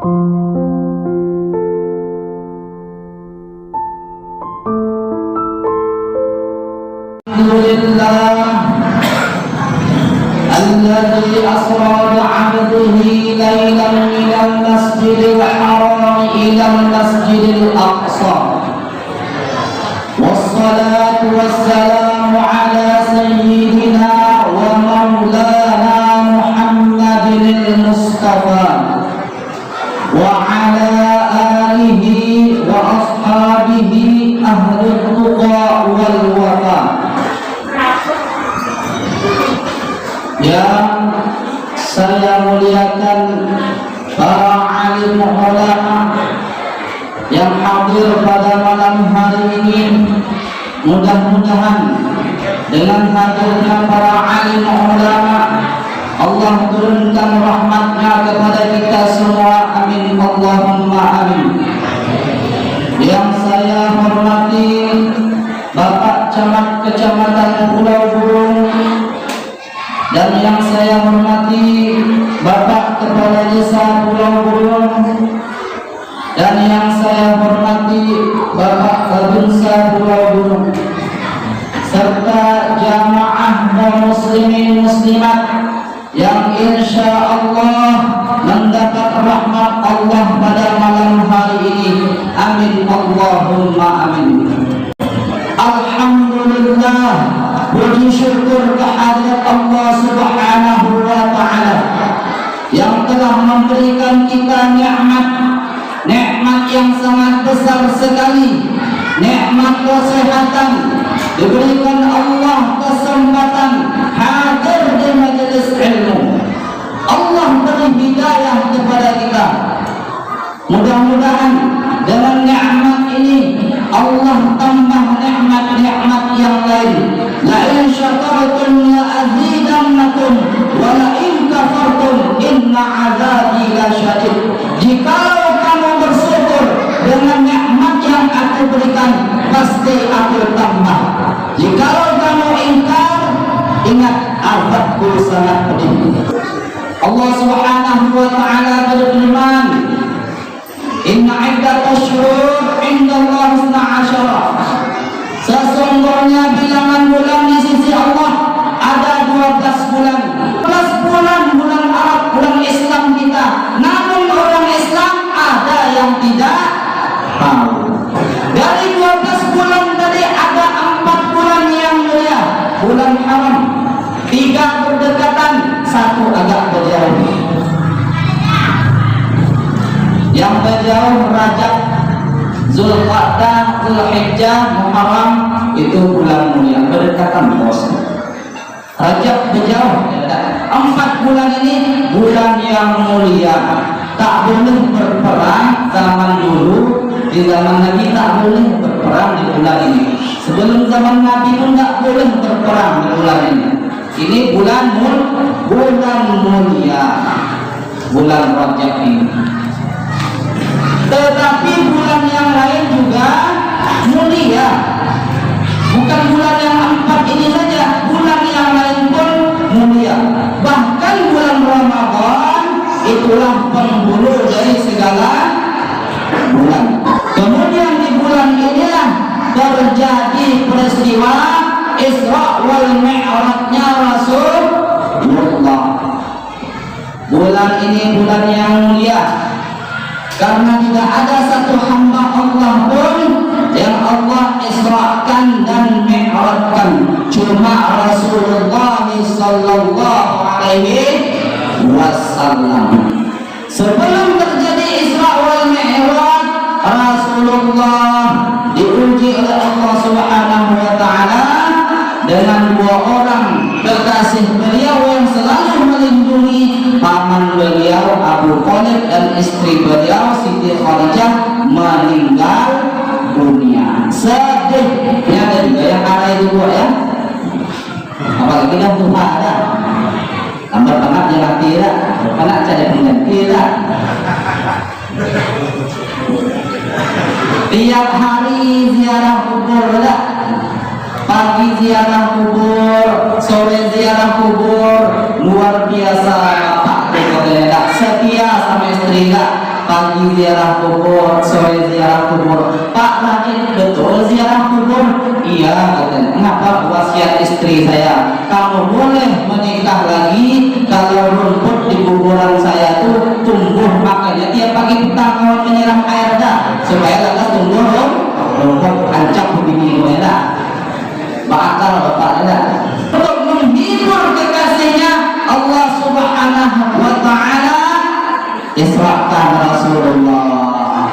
الذي أسرى بعبده ليلا من المسجد الحرام إلى المسجد الأقصى والصلاة والسلام على سيدنا ومولانا محمد المصطفى وعلى آله وأصحابه أهل التقى والوفاء. Yang saya muliakan para alim ulama yang hadir pada malam hari ini, mudah-mudahan dengan hadirnya para alim ulama Allah turunkan rahmatnya kepada kita semua, amin Allahumma amin. Yang saya hormati Bapak Camat Kecamatan Pulau Burung, dan yang saya hormati Bapak Kepala Desa Pulau Burung, dan yang saya hormati Bapak Kabinsa Pulau Burung, serta jamaah kaum muslimin muslimat yang insya Allah mendapat rahmat Allah pada malam hari ini, amin Allahumma amin. Alhamdulillah, puji syukur kehadirat Allah Subhanahu wa Ta'ala yang telah memberikan kita nikmat yang sangat besar sekali, nikmat kesehatan. Diberikan Allah kesempatan hadir di majelis ilmu. Allah beri hidayah kepada kita. Mudah-mudahan dengan nikmat ini Allah tambah nikmat-nikmat yang lain. La in syakartum la azidannakum wa la in kafartum inna azabi lasyadid. Jikalau kamu bersyukur dengan nikmat yang aku berikan, pasti aku tambah. Jikalau kamu ingkar, ingat azabku sangat pedih. Allah Subhanahu wa Ta'ala berfirman, inna iddatash syuhur indallahi 12. Sesungguhnya bilangan bulan di sisi Allah ada 12 bulan. 12 bulan, bulan Arab, bulan Islam kita. Namun orang Islam ada yang tidak tahu. Dari 12 bulan tadi ada 4 bulan yang mulia. Bulan haram, 3 berdekatan, 1 agak berjauh. Yang berjauh Rajab, Zulqa'dah, Zulhijjah, Muharram, itu bulan mulia, berdekatan bos. Rajab berjauh, 4 bulan ini bulan yang mulia. Tak boleh berperang zaman dulu, di zaman Nabi tak boleh berperang di bulan ini. Sebelum zaman Nabi pun tak boleh berperang di bulan ini. Ini bulan mulia, bulan Rajab ini. Tetapi bulan yang lain juga mulia. Bukan bulan yang 4 ini saja, bulan yang lain pun mulia. Bahkan bulan Ramadan itulah penghulu dari segala bulan. Kemudian di bulan inilah terjadi peristiwa Isra wal Mi'rajnya Rasulullah. Bulan ini bulan yang mulia, karena tidak ada satu hamba Allah pun yang Allah isra'kan dan mi'rajkan, cuma Rasulullah sallallahu alaihi wasallam. Sebelum terjadi Isra wal Mi'raj, Rasulullah diuji oleh Allah Subhanahu wa Ta'ala dengan 2 orang kekasih beliau yang selalu melindungi paman beliau Abu Thalib dan istri beliau Siti Khadijah meninggal dunia. Sedih ya, ada juga yang ada itu ya, apalagi dah tuh ada tambah banget jangan tidak karena ada pengganti tidak. Tiap hari ziarah kubur lah, pagi ziarah kubur, sore ziarah kubur, luar biasa Bapak tidak setia sama istri lah. pagi ziarah kubur, sore ziarah kubur. Pak Lagi betul ziarah kubur? Iya katanya. Kenapa? Wasiat istri saya, kamu boleh menikah lagi kalau rumput di kuburan saya tuh tumbuh, makanya tiap pagi petang kamu menyiram air dah supaya lekas tumbuh rumput ancam begini dah. Bakal bapak dah. Untuk menghibur kekasihnya Allah Subhanahu wa Ta'ala isra'kan Rasulullah.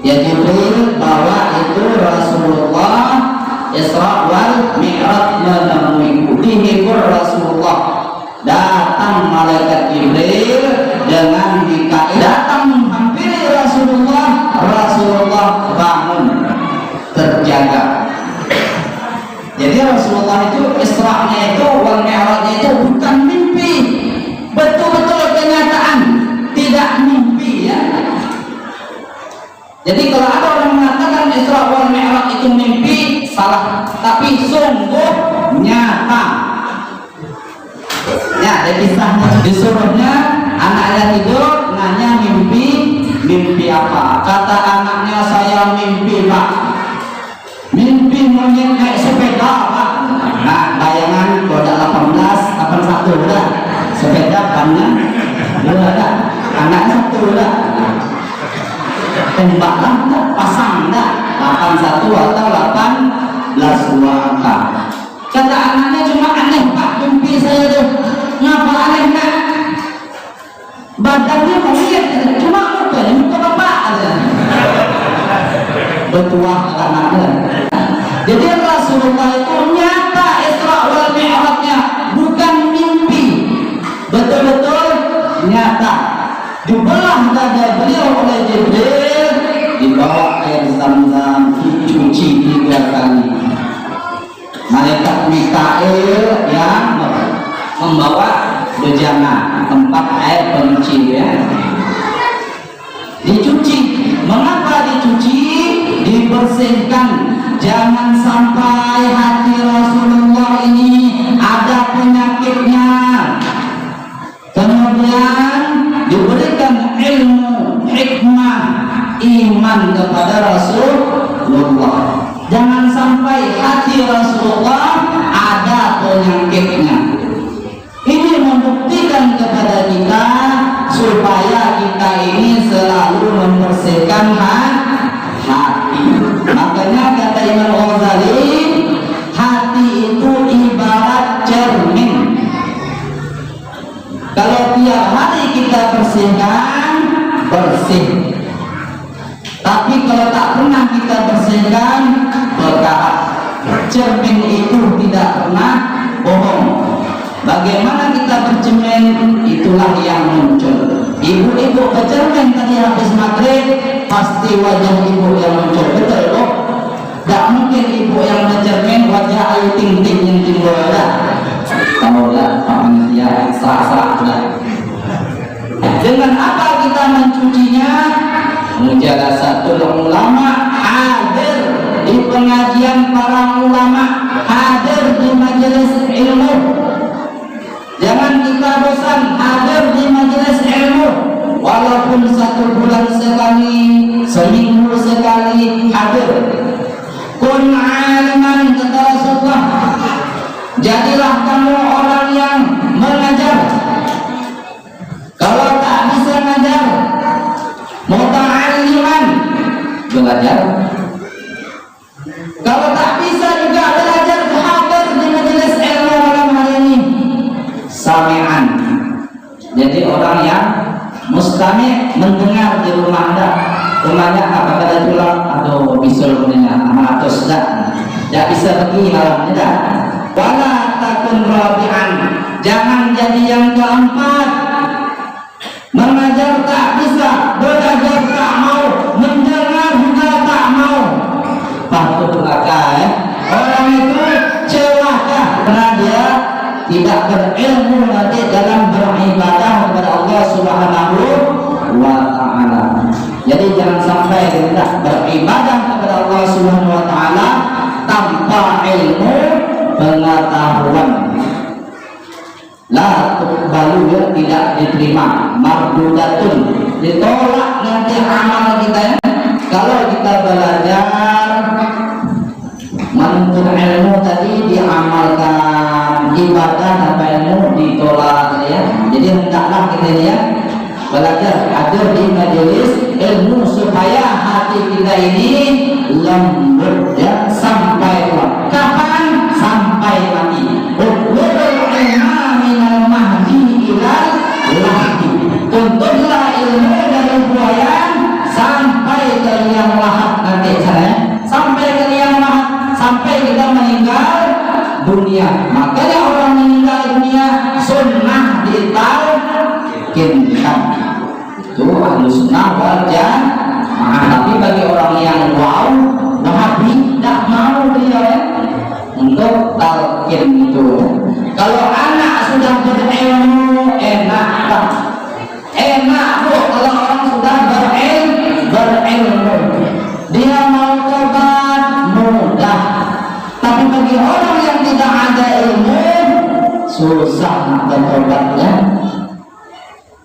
Ya Jibril bawa itu Rasulullah Isra wal Mi'raj menemui, dihibur Rasulullah. Datang malaikat Jibril dengan dikain, datang menghampiri Rasulullah. Rasulullah bangun terjaga. Jadi Rasulullah itu Isra-nya itu wal Mi'rajnya itu bukan mimpi, betul-betul kenyataan, tidak mimpi ya. Jadi kalau ada orang mengatakan Isra wal Mi'raj itu mimpi, salah, tapi sungguh nyata. Ya, ada kisahnya, disuruhnya anaknya tidur, nanya mimpi apa? Kata anaknya, saya mimpi Pak, mimpi monyet naik sepeda Pak. Nah, bayangan kodak 18, 81 udah, sepeda bannya dua dah, anaknya satu udah. Tembak lah, pasang dah 81 atau 18 angka. Kata anaknya, cuma aneh Pak mimpi saya tuh. Ngapa aneh nak? Badannya monyet, cuma muka bapak aja. Bertuah anaknya. Jadi Rasulullah itu nyata Isra wal Mi'rajnya, bukan mimpi, betul-betul nyata. Dibelah dada beliau oleh Jibril, dibawa air Zam-Zam, dicuci 3 kali. Malaikat Mikail yang membawa bejana tempat air pencuci ya. Dicuci. Mengapa dicuci? Dibersihkan. Jangan sampai hati Rasulullah ini ada penyakitnya. Kemudian diberikan ilmu, hikmah, iman kepada Rasulullah. Jangan sampai hati Rasulullah ada penyakitnya. Ini membuktikan kepada kita supaya kita ini selalu membersihkan hati. Makanya kata Imam Ghazali, hati itu ibarat cermin. Kalau tiap hari kita bersihkan, bersih. Tapi kalau tak pernah kita bersihkan, berkarat. Cermin itu tidak pernah bohong. Bagaimana kita bercermin, itulah yang muncul. Ibu-ibu bercermin tadi habis maghrib, pasti wajah ibu yang muncul. Betul kok? Tak mungkin ibu yang bercermin wajah Ayu Ting Ting yang timbul ada. Tahu lah, ya serah-serah lah. Dengan apa kita mencucinya? Mujalasatul ulama, hadir di pengajian para ulama, hadir di majelis ilmu. Jangan kita bosan hadir di majelis ilmu, walaupun 1 bulan sekali, seminggu sekali hadir. Kun aliman, kata Rasulullah, jadilah kamu orang yang mengajar. Kalau tak bisa mengajar, muta'alliman, belajar. Kalau tak bisa juga belajar, hadir di majelis ilmu malam hari ini. Sami'an, jadi orang yang mustami', mendengar di rumah anda. Rumahnya apa kata tulang atau bisul punya 600 dah bisa pergi malamnya dah. Wala takun rabi'an, jangan jadi yang keempat. Mengajar tak bisa, belajar tak mau, mendengar juga tak mau. Patut belaka orang itu celaka karena dia tidak berilmu nanti dalam beribadah kepada Allah Subhanahu wa Ta'ala. Jadi jangan sampai kita beribadah kepada Allah Subhanahu wa Ta'ala tanpa ilmu, pengetahuan. La tuqbalu, tidak diterima, mardudatun, ditolak nanti amal kita ya. Kalau kita belajar menuntut ilmu tadi diamalkan, ibadah tanpa ilmu ditolak ya. Jadi hendaklah kita ya belajar hadir di majelis ilmu supaya hati kita ini lembut ya sampai tua. Kapan? Sampai mati. Utlubul ilma minal mahdi ilal lahdi. Tuntutlah ilmu dari buayan sampai ke liang lahat nanti sana. Sampai ke liang lahat, sampai kita meninggal dunia. Makanya orang meninggal dunia sunnah ditalkinkan. Itu ahlu sunnah wal jamaah. Tapi bagi orang yang wahabi tidak mau dia ya, untuk talqin itu. Kalau anak sudah berilmu enak tak? Enak kok kalau orang sudah berilmu. Dia mau tobat mudah. Tapi bagi orang yang tidak ada ilmu susah nak bertobatnya.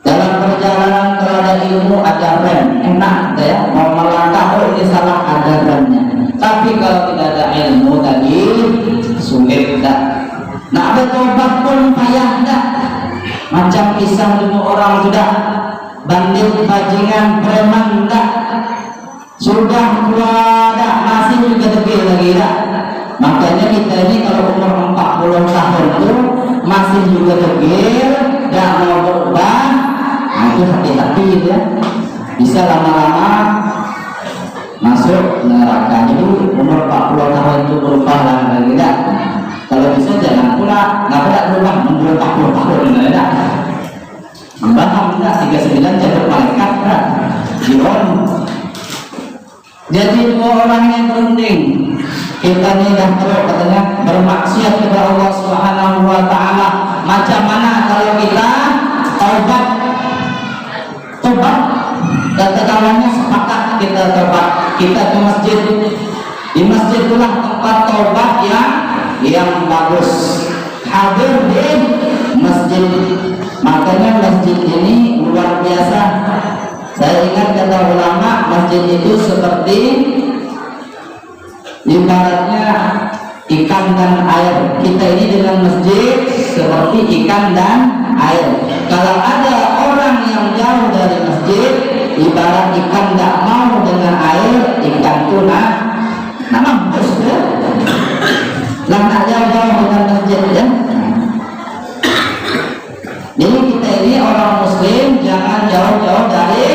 Dalam perjalanan kalau ada ilmu ada rem, enak ya, mau melangkah oh ini salah ada remnya. Tapi kalau tidak ada ilmu tadi sulit dah. Nak bertobat pun payah dah. Macam kisah dulu orang sudah bandit bajingan preman dah, sudah tua dah masih juga tegil lagi dah. Makanya kita ini kalau umur 40 tahun itu masih juga tegil, dah mau berubah. Nah, itu hati-hati ya, bisa lama-lama masuk neraka. Jadi umur 40 tahun itu berubah lagi tidak. Kalau bisa jangan pula nggak berubah umur 40 tahun tidak. Membaham tidak 39 jatuh malaikat tidak. Jiron. Jadi dua orang yang penting kita ini dah terus katanya bermaksiat kepada Allah Subhanahu Wa Taala. Macam mana kalau kita taubat? Dan kawannya sepakat kita tobat, kita ke masjid. Di masjid itulah tempat tobat yang bagus. Hadir di masjid. Makanya masjid ini luar biasa. Saya ingat kata ulama, masjid itu seperti ibaratnya ikan dan air. Kita ini dengan masjid seperti ikan dan air. Kalau ada orang yang jauh dari masjid, ibarat ikan tidak mau dengan air, ikan tuna mampus ya. Lah nak jauh-jauh dengan masjid ya. Jadi kita ini orang muslim jangan jauh-jauh dari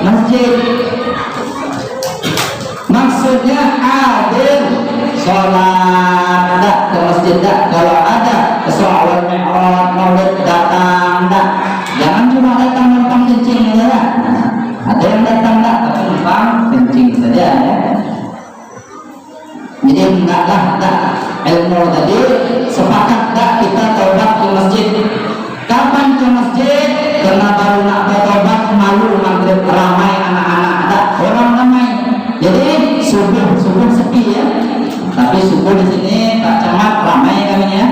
masjid. Maksudnya hadir sholat tak ke masjid tak. Kalau ada sholat mi'raj maulid datang tak. Jangan cuma datang numpang kencing saja tak. Ada yang datang tak tapi numpang kencing saja ya. Jadi enggaklah tak ilmu tadi sepakat tak kita taubat ke masjid. Kapan ke masjid? Karena baru nak bertobat malu maghrib ramai anak-anak tak orang ramai. Jadi subuh sepi ya. Tapi subuh di sini Pak Camat ramai kami ya.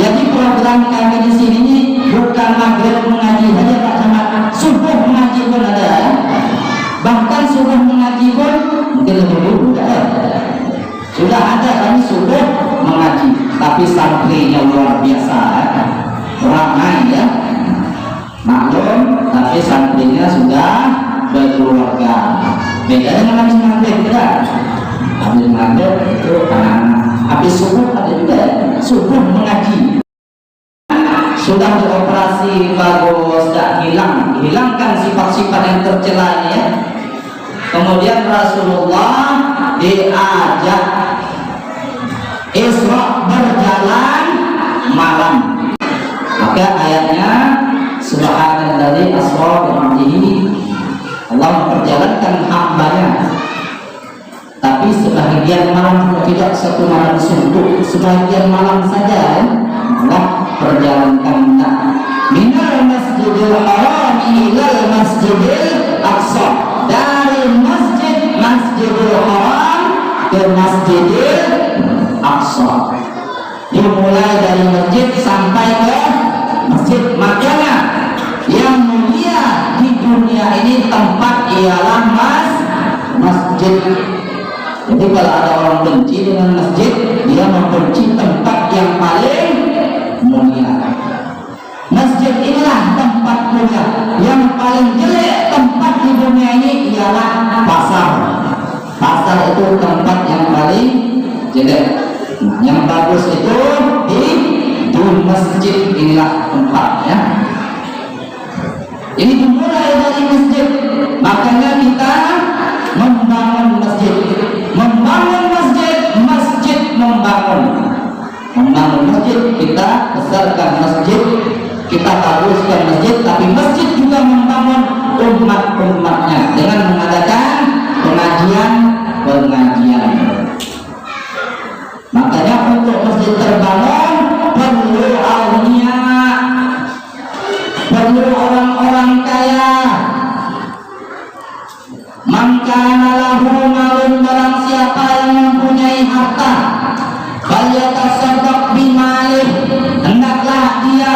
Jadi program kami di sini ini bukan maghrib mengaji saja Pak Camat, subuh mengaji pun ada ya. Bahkan subuh mengaji pun mungkin lebih dulu ya. Sudah ada kami subuh mengaji, tapi santrinya luar biasa ya. Ramai ya. Maklum, tapi santrinya sudah berkeluarga. Beda dengan habis maghrib tidak? Habis maghrib itu anak-anak. Habis subuh ada juga subuh mengaji. Sudah beroperasi bagus, tidak hilangkan sifat-sifat yang tercela ini ya. Kemudian Rasulullah diajak Isra berjalan malam. Maka ayatnya Subhanalladzi asra bi 'abdihi, Allah memperjalankan hambanya. Tapi sebahagian malam, tidak satu malam suntuk, sebahagian malam saja Allah perjalankan minal masjidil haram ilal masjidil aqsa, dari masjidil haram ke masjidil aqsa. Dimulai dari masjid sampai ke masjid. Makanya yang mulia di dunia kasih tempat ialah masjid. Jadi kalau ada orang benci dengan masjid, dia membenci tempat yang paling mulia. Masjid inilah tempat mulia. Yang paling jelek tempat di dunia ini ialah pasar. Pasar itu tempat yang paling jelek. Yang bagus itu di masjid, inilah tempatnya. Ini dimulai dari masjid. Makanya kita membangun masjid. Membangun masjid, masjid membangun. Membangun masjid, kita besarkan masjid, kita baguskan masjid, tapi masjid juga membangun umat-umatnya dengan mengadakan pengajian. Makanya untuk masjid terbangun perlu aulia, perlu orang-orang kaya. Maka lahu malun, barang siapa yang mempunyai harta, falyatasaddaq bimalih, hendaklah dia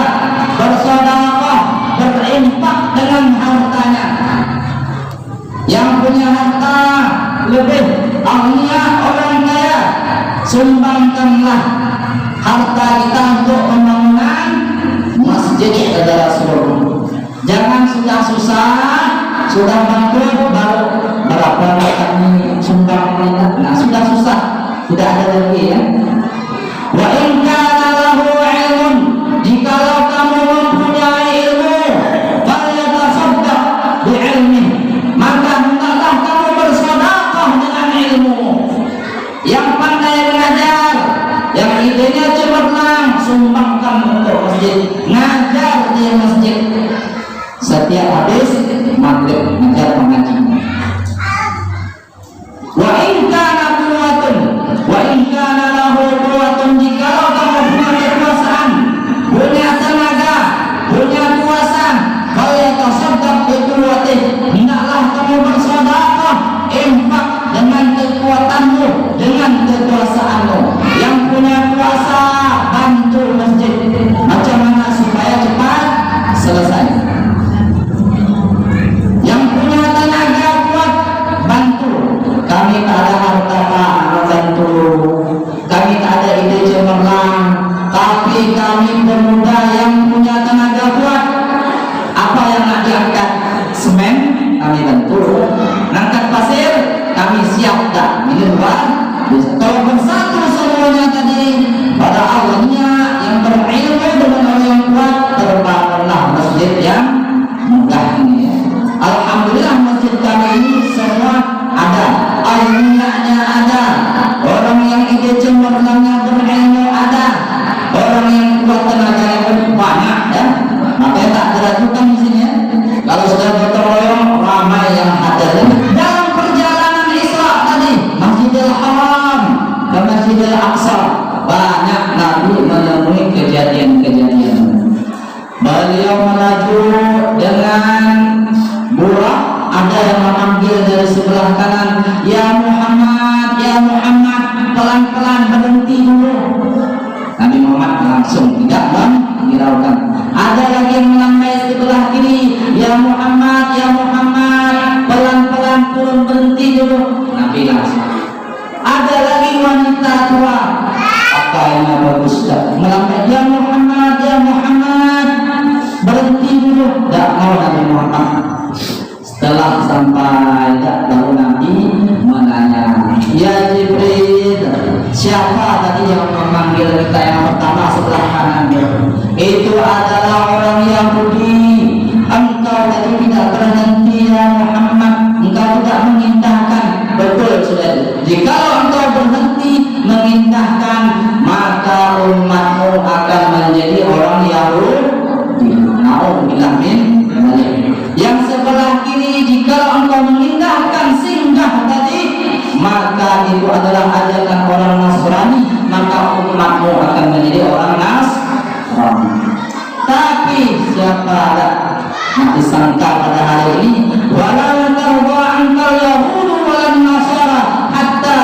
bersedekah, berinfak dengan hartanya. Yang punya harta lebih aulia, orang kaya, sumbangkanlah harta kita untuk pembangunan masjid adalah seluruh. Jangan sudah susah, sudah bangkrut baru berapa kami sumbang mereka. Nah sudah susah, tidak ada lagi ya. Wa in kana lahu ilmun, jikalau kamu mempunyai ilmu, falyatasaddaq bi ilmi, maka hendaklah kamu bersedekah dengan ilmu. Yang pandai mengajar, yang idenya cemerlang, sumbangkan untuk masjid, ngajar di masjid. Setiap habis maghrib ngajar pengaji. Wa in kana quwwatun, wa in kana lahu quwwatun, jikalau kamu punya kekuasaan, punya tenaga, punya kuasa, falyatasaddaq bi quwwatihi, hendaklah kamu bersedekah, infak dengan kekuatanmu, dengan kekuasaanmu. Yang punya kuasa bantu masjid. Macam mana supaya cepat selesai? Yang punya tenaga kuat bantu. Kami tak ada harta Pak, membantu. Kami tak ada ide cemerlang, tapi kami pemuda yang punya tenaga kuat. Apa yang nak diangkat? Semen, kami bantu. Angkat pasir, kami siap tak? Ini luar. Kalau bersatu semuanya tadi pada awalnya yang berilmu dengan orang yang kuat, terbangunlah masjid yang megah ini ya. Alhamdulillah masjid kami ini semua ada, aulianya ada, orang yang ide cemerlangnya berilmu ada, orang yang kuat tenaganya pun banyak ya. Makanya tak diragukan di sini ya. Kalau sudah gotong royong ramai yang hadir. Dalam perjalanan Isra tadi, Masjidil Haram ke Masjidil Aqsa, banyak Nabi menemui kejadian-kejadian. Beliau melaju dengan burak, ada yang memanggil dari sebelah kanan, ya Muhammad, pelan-pelan berhenti dulu. Nabi Muhammad langsung tidak menghiraukan. Ada lagi yang melambai sebelah kiri, ya Muhammad, pelan-pelan turun, berhenti dulu. Nabi langsung. Ada lagi wanita tua, pakaiannya bagus, melambai, ya Muhammad, berhenti dulu. Tidak mau Nabi Muhammad. Setelah sampai, baru Nabi menanya, ya Jibril, siapa tadi yang memanggil kita yang pertama sebelah kanan? Itu adalah orang Yahudi. Engkau tadi tidak berhenti ya Muhammad, engkau tidak mengindahkan. Betul sudah. Jika engkau berhenti mengindahkan, maka umatmu akan menjadi orang Yahudi. Na'udzubillah min dzalik. Yang sebelah kiri, jika engkau mengindahkan singgah tadi, maka itu adalah ajakan orang Nasrani, maka umatmu akan menjadi orang Nasrani. Tapi siapa ada disangka pada hari ini, walau tarwa angkal yahudu walan nasara hatta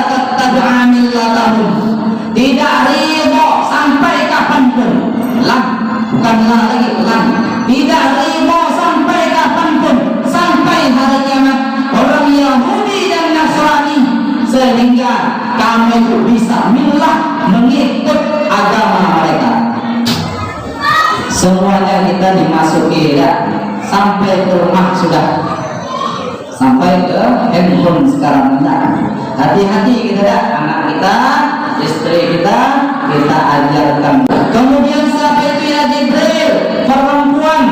sehingga kamu itu bisa milah mengikut agama mereka. Semuanya kita dimasuki ya, sampai ke rumah sudah, sampai ke handphone sekarang. Hati-hati kita ya, anak kita, istri kita ajarkan. Kemudian siapa itu ya Jibril? Perempuan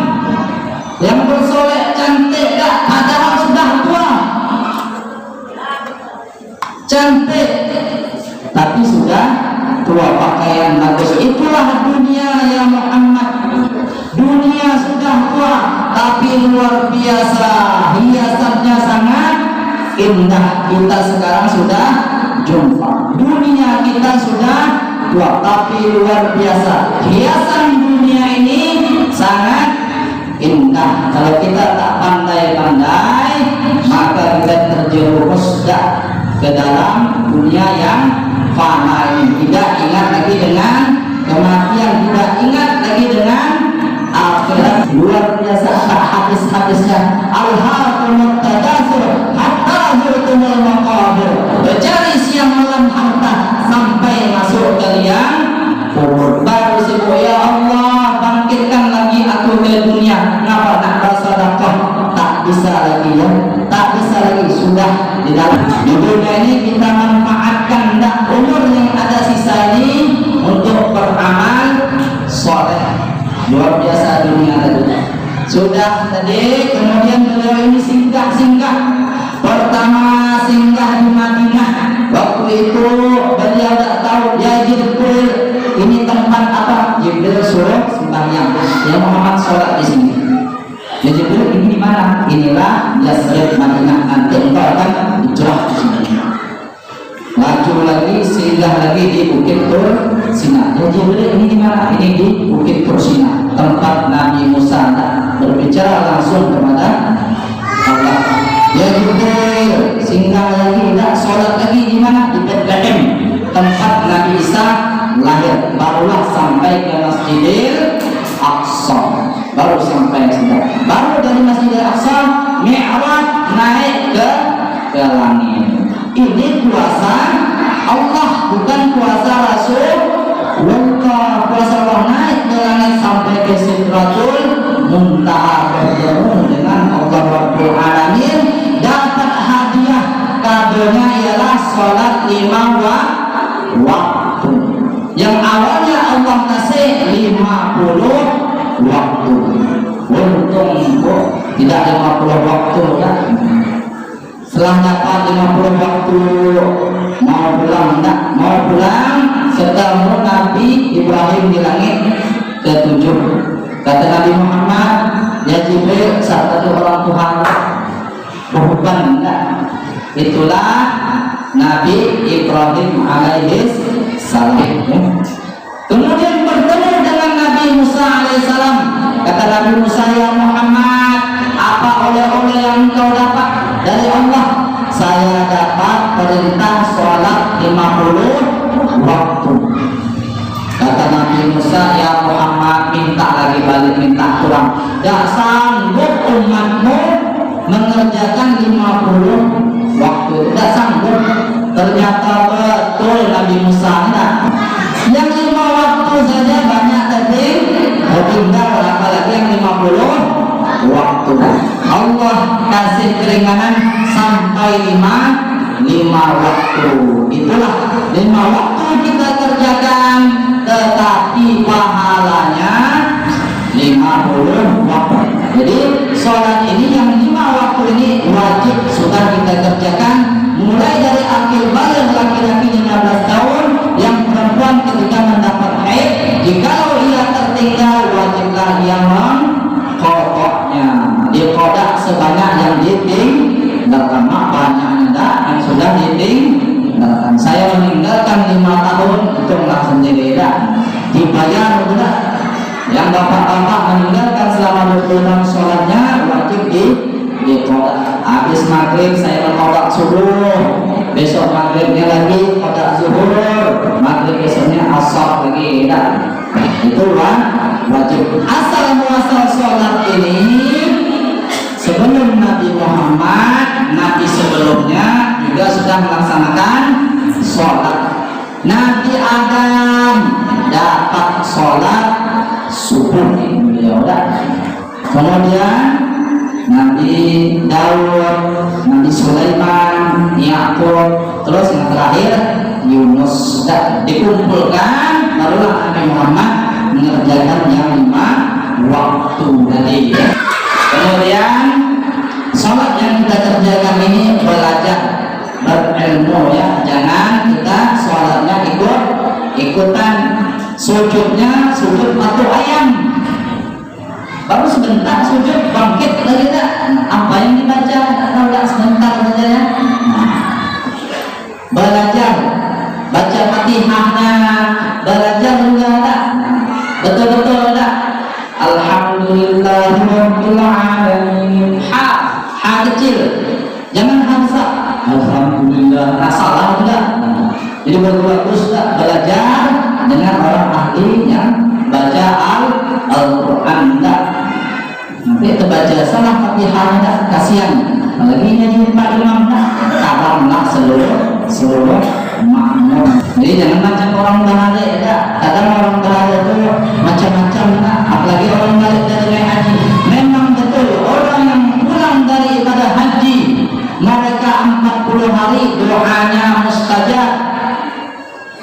yang bersolek cantik gak? Padahal sudah tua, cantik tapi sudah tua, pakaian bagus. Itulah dunia ya Muhammad. Dunia sudah tua tapi luar biasa, hiasannya sangat indah. Kita sekarang sudah jumpa, dunia kita sudah tua tapi luar biasa, hiasan dunia ini sangat indah. Kalau kita tak pandai-pandai, maka kita terjerumus ke dalam dunia yang fana ini. Tidak ingat lagi dengan kematian, tidak ingat lagi dengan akhirat. Luar biasa hadis-hadisnya, alhaakumut takatsur hatta zurtumul maqabir. Bercari siang malam harta sampai masuk ke liang kubur. Baru sibuk, ya Allah bangkitkan lagi aku ke dunia. Kenapa nak bersedekah? Tak bisa lagi ya, tak bisa lagi, sudah di dalam dunia ini. Kita manfaatkan dak umur yang ada sisa ini untuk beramal soleh. Luar biasa dunia tadi. Sudah tadi, kemudian beliau ini singgah. Pertama singgah di Madinah. Waktu itu beliau tak tahu, ya Jibril, ini tempat apa? Jibril suruh sembahyang. Ya Muhammad sholat di sini. Ya Jibril, ini di mana? Inilah Yasrib Madinah. Nanti engkau akan hijrah di sini. Laju lagi, singgah lagi di Bukit Tur Sina. Ya Jibril, ini di mana? Ini di Bukit Tur Sina, tempat Nabi Musa berbicara langsung kepada Allah. Ya Jibril, singgah lagi, tidak sholat lagi di mana? Di Bethlehem, tempat Nabi Isa lahir. Barulah sampai ke Masjidil Aqsa. Baru sampai sini. Baru dari Masjidil Aqsa Mi'raj, naik ke langit. Ini kuasa Allah, bukan kuasa Rasulullah. Kuasa Allah naik ke langit sampai ke Sidratul Muntaha, bertemu dengan Allah Rabbul Alamin. Dapat hadiah, kadonya ialah sholat 5 waktu. Yang awalnya Allah kasih 50 waktu. Untung tidak 50 waktu ya. Setelah dapat 50 waktu, mau pulang enggak? Mau pulang setelah Nabi Ibrahim di langit ke-7. Kata Nabi Muhammad, ya Jibril, satu orang Tuhan bukan enggak? Itulah Nabi Ibrahim alaihis salam. Kemudian bertemu dengan Nabi Musa alaihissalam. Kata Nabi Musa, ya Muhammad, apa oleh-oleh yang kau dapat dari Allah? Saya dapat perintah sholat 50 waktu. Kata Nabi Musa, ya Muhammad, minta lagi balik, minta kurang. Tidak sanggup umatmu mengerjakan 50 waktu, tidak sanggup. Ternyata betul Nabi Musa yang 5 waktu saja banyak tadi, tinggal apalagi yang 50 waktu. Allah kasih keringanan sampai 5 waktu. Itulah 5 waktu kita kerjakan, tetapi pahalanya 50 waktu. Jadi sholat ini yang 5 waktu ini wajib sudah kita kerjakan, mulai dari akil balik laki-laki 15 tahun, yang perempuan ketika mendapat haid. Jikalau ia tertinggal, wajiblah ia mengkodoknya. Dikodak sebanyak yang ditinggalkan. Banyak yang sudah ditinggalkan. Saya meninggalkan 5 tahun, hitunglah sendiri dibayar sudah. Yang bapak-bapak meninggalkan selama 20 tahun sholatnya, wajib dikodak. Habis maghrib saya mengkodak subuh, besok maghribnya lagi kodak zuhur, maghrib besoknya asar lagi. Itulah wajib. Asal muasal sholat ini sebelum Nabi Muhammad, Nabi sebelumnya juga sudah melaksanakan Daud, Nabi Sulaiman, Yakub, terus yang terakhir Yunus. Sudah dikumpulkan, barulah Nabi Muhammad mengerjakan yang 5 waktu tadi ya. Kemudian sholat yang kita kerjakan ini belajar berilmu ya, jangan kita sholatnya ikutan. Sujudnya sujud batu ayam, baru sebentar sujud bangkit lagi tak. Apa yang dibaca atau tak sebentar saja ya. Belajar baca Fatihahnya, belajar juga tak betul-betul tak. Alhamdulillahirabbil alamin. Ha kecil, jangan hamzah. Alhamdulillah, salah juga. Jadi bagus tak belajar dengan orang ahli yang baca Al-Quran tak. Nanti terbaca salah Fatihah tak, kasihan. Apalagi nyanyi Pak Imam tak, kabarlah seluruh makmum. Jadi jangan macam orang balik tak. Kadang orang balik itu macam-macam tak. Apalagi orang balik dari haji. Memang betul orang yang pulang dari ibadah haji, mereka 40 hari doanya mustajab.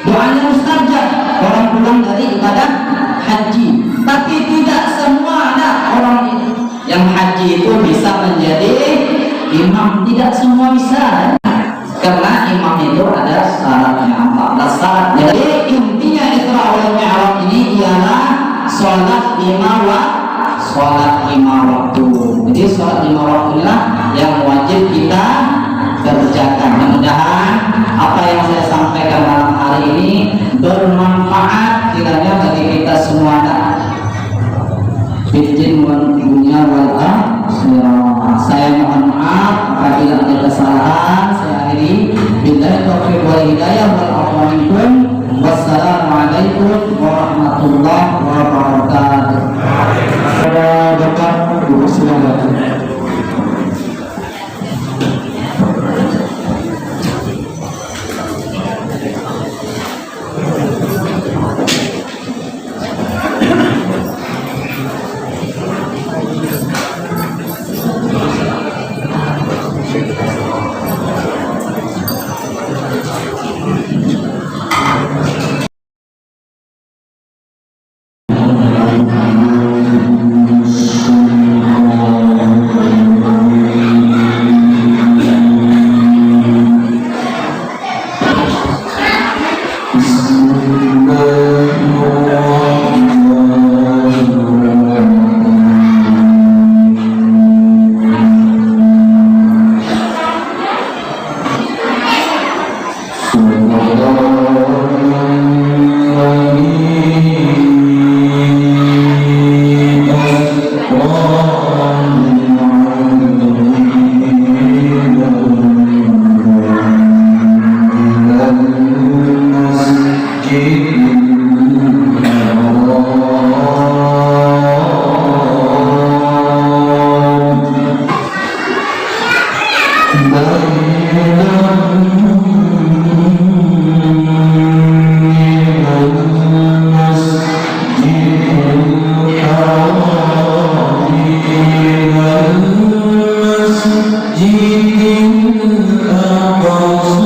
Doanya mustajab orang pulang dari ibadah haji. Tapi tidak semua ada orang yang haji itu bisa menjadi imam. Tidak semua bisa, karena imam itu ada syaratnya, 14 syarat. Jadi intinya Isra wal Mi'raj ini ialah sholat 5 waktu. Jadi sholat 5 waktu inilah yang wajib kita kerjakan. Mudah-mudahan apa yang saya sampaikan malam hari ini bermanfaat kiranya bagi kita semua. Bikin dunia wal akhirah. Saya mohon maaf apabila ada kesalahan. Saya akhiri billahi taufiq wal hidayah wal afwa minkum. Wassalamualaikum warahmatullahi wabarakatuh. Ada Bapak Ibu silakan. المسجد الأقصى